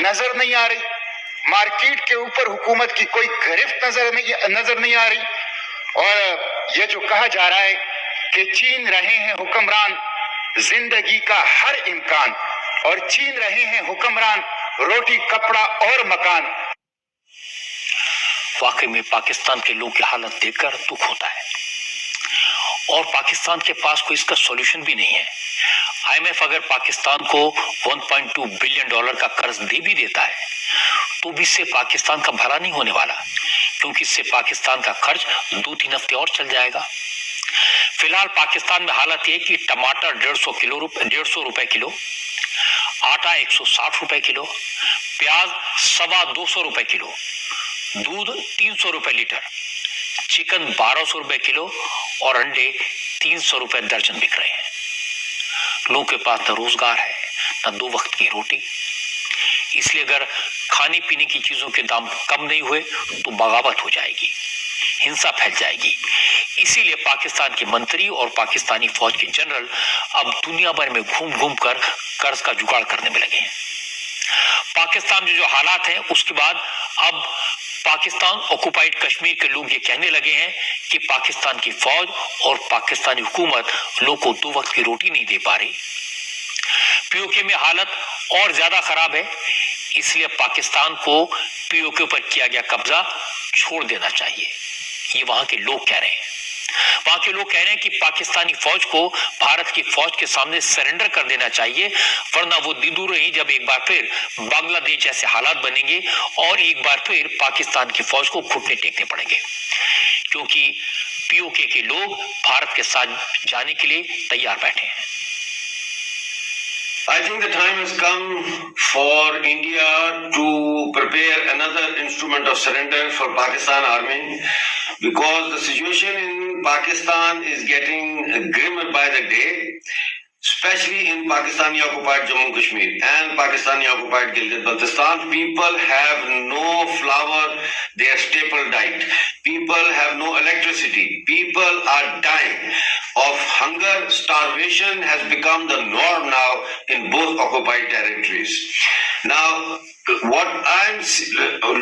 नजर नहीं आ रही, मार्केट के ऊपर हुकूमत की कोई गिरफ्त नजर नहीं आ रही। और ये जो कहा जा रहा है कि छीन रहे हैं हुक्मरान जिंदगी का हर इम्कान, और छीन रहे हैं हुक्मरान रोटी कपड़ा और मकान। वाकई में पाकिस्तान के लोगों की हालत देखकर दुख होता है, और पाकिस्तान के पास कोई इसका सॉल्यूशन भी नहीं है। आईएमएफ अगर पाकिस्तान को 1.2 बिलियन डॉलर का कर्ज दे भी देता है तो भी इससे पाकिस्तान का भला नहीं होने वाला, क्योंकि इससे पाकिस्तान का खर्च 2-3 हफ्ते और चल जाएगा। फिलहाल पाकिस्तान में हालत यह कि टमाटर 150 रुपए किलो, आटा 160 रुपए किलो, प्याज 250 रुपए किलो, दूध 300 रुपए लीटर, चिकन 1200 रुपए किलो और अंडे 300 रुपए दर्जन बिक रहे हैं। लोगों के पास न रोजगार है न 2 वक्त की रोटी, इसलिए अगर खाने पीने की चीजों के दाम कम नहीं हुए तो बगावत हो जाएगी, हिंसा फैल जाएगी। इसीलिए पाकिस्तान के मंत्री और पाकिस्तानी फौज के जनरल अब दुनिया भर में घूम घूम कर कर्ज का जुगाड़ करने में लगे हैं। पाकिस्तान में जो हालात हैं उसके बाद अब पाकिस्तान ऑक्युपाइड कश्मीर के लोग ये कहने लगे हैं कि पाकिस्तान की फौज और पाकिस्तानी हुकूमत लोगों को 2 वक्त की रोटी नहीं दे पा रही। पीओके में हालत और ज्यादा खराब है, इसलिए पाकिस्तान को पीओके पर किया गया कब्जा छोड़ देना चाहिए, ये वहां के लोग कह रहे हैं। वहां के लोग कह रहे हैं कि पाकिस्तानी फौज को भारत की फौज के सामने सरेंडर कर देना चाहिए, वरना वो दिन दूर नहीं जब एक बार फिर बांग्लादेश जैसे हालात बनेंगे और एक बार फिर पाकिस्तान की फौज को घुटने टेकने पड़ेंगे, क्योंकि पीओके के लोग भारत के साथ जाने के लिए तैयार बैठे हैं। I think the time has come for India to prepare another instrument of surrender for Pakistan Army, because the situation in Pakistan is getting grimmer by the day, especially in Pakistani occupied Jammu Kashmir and Pakistani occupied Gilgit-Baltistan. People have no flour, their staple diet. People have no electricity. People are dying of hunger. Starvation has become the norm now in both occupied territories. Now, what I'm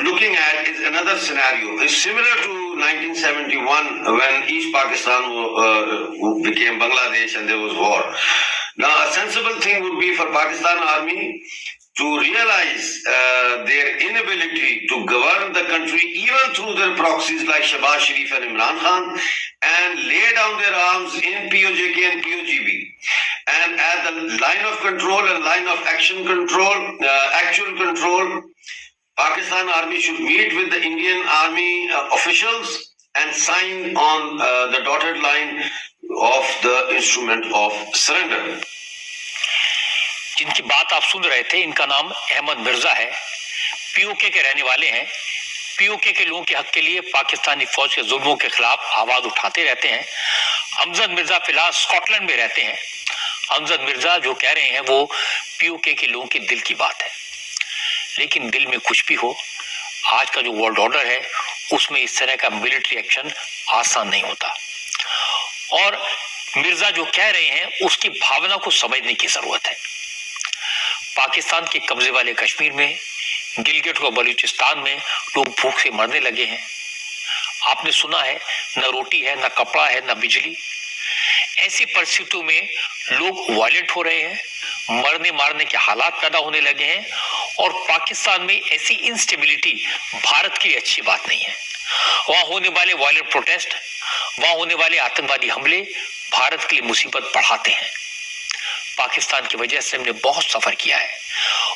looking at is another scenario. It's similar to 1971 when East Pakistan became Bangladesh and there was war. Now, a sensible thing would be for Pakistan Army to realize their inability to govern the country even through their proxies like Shahbaz Sharif and Imran Khan, and lay down their arms in POJK and POGB. And at the line of control and line of action control, actual control, Pakistan Army should meet with the Indian Army officials and sign on the dotted line of the instrument of surrender. जिनकी बात आप सुन रहे थे इनका नाम अहमद मिर्जा है, PoK के रहने वाले हैं। पीओके के लोगों के हक के लिए पाकिस्तानी फौज के जुल्मों के खिलाफ आवाज उठाते रहते हैं। अमजद मिर्जा फिलहाल स्कॉटलैंड में रहते हैं। अमजद मिर्जा जो कह रहे हैं वो पीओके के लोगों के दिल की बात है, लेकिन दिल में कुछ भी हो, आज का जो वर्ल्ड ऑर्डर है उसमें इस तरह का मिलिट्री एक्शन आसान नहीं होता, और मिर्जा जो कह रहे हैं उसकी भावना को समझने की जरूरत है। पाकिस्तान के कब्जे वाले कश्मीर में, गिलगिट और बलूचिस्तान में लोग भूख से मरने लगे हैं। आपने सुना है न रोटी है, न कपड़ा है, न बिजली। ऐसी परिस्थितियों में लोग वायलेंट हो रहे हैं, मरने मारने के हालात पैदा होने लगे हैं, और पाकिस्तान में ऐसी इंस्टेबिलिटी भारत की अच्छी बात नहीं है। वहां होने वाले वायलेंट प्रोटेस्ट, वहां होने वाले आतंकवादी हमले भारत के लिए मुसीबत बढ़ाते हैं। पाकिस्तान की वजह से हमने बहुत सफर किया है,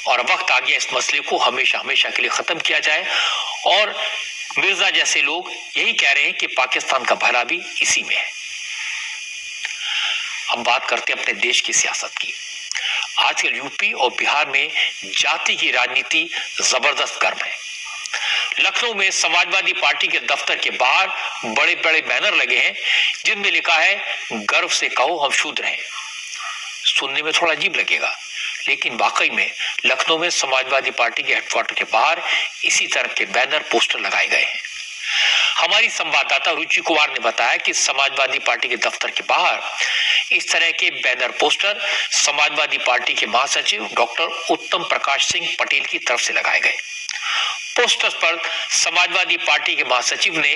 और वक्त आ गया इस मसले को हमेशा हमेशा के लिए खत्म किया जाए। और मिर्जा जैसे लोग यही कह रहे हैं कि पाकिस्तान का भला भी इसी में है। अब बात करते हैं अपने देश की सियासत की। आजकल यूपी और बिहार में जाति की राजनीति जबरदस्त गर्म है। लखनऊ में समाजवादी पार्टी के दफ्तर के बाहर बड़े बड़े बैनर लगे हैं जिनमें लिखा है, गर्व से कहो हम शूद्र हैं। सुनने में थोड़ा अजीब लगेगा, लेकिन वाकई में लखनऊ में समाजवादी पार्टी के हेडक्वार्टर के बाहर इसी तरह के बैनर पोस्टर लगाए गए हैं। हमारी संवाददाता रुचि कुमार ने बताया कि समाजवादी पार्टी के दफ्तर के बाहर इस तरह के बैनर पोस्टर समाजवादी पार्टी के महासचिव डॉक्टर उत्तम प्रकाश सिंह पटेल की तरफ से लगाए गए। पोस्टर्स पर समाजवादी पार्टी के महासचिव ने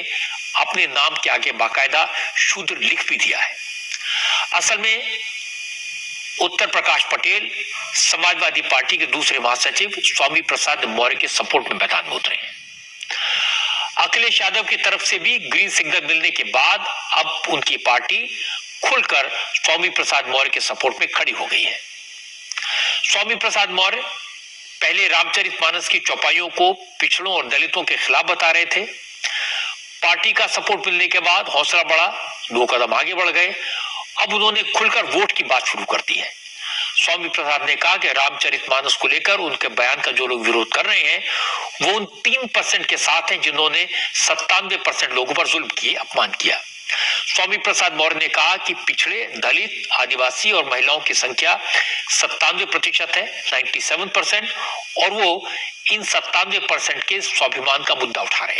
अपने नाम के आगे बाकायदा शूद्र लिख भी दिया है। असल में उत्तर प्रकाश पटेल समाजवादी पार्टी के दूसरे महासचिव स्वामी प्रसाद मौर्य के सपोर्ट में मैदान में उतरे हैं। अखिलेश यादव की तरफ से भी ग्रीन सिग्नल मिलने के बाद अब उनकी पार्टी खुलकर स्वामी प्रसाद मौर्य के सपोर्ट में खड़ी हो गई है। स्वामी प्रसाद मौर्य पहले रामचरितमानस की चौपाइयों को पिछड़ों और दलितों के खिलाफ बता रहे थे। पार्टी का सपोर्ट मिलने के बाद हौसला बढ़ा, 2 कदम आगे बढ़ गए। अब उन्होंने खुलकर वोट की बात शुरू कर दी है। स्वामी प्रसाद ने कहा कि रामचरितमानस को लेकर उनके बयान का जो लोग विरोध कर रहे हैं वो उन 3% के साथ हैं जिन्होंने 97% लोगों पर जुल्म किए, अपमान किया। स्वामी प्रसाद मौर्य ने कहा कि पिछड़े, दलित, आदिवासी और महिलाओं की संख्या 97% है, 97%, और वो इन 97% के स्वाभिमान का मुद्दा उठा रहे हैं।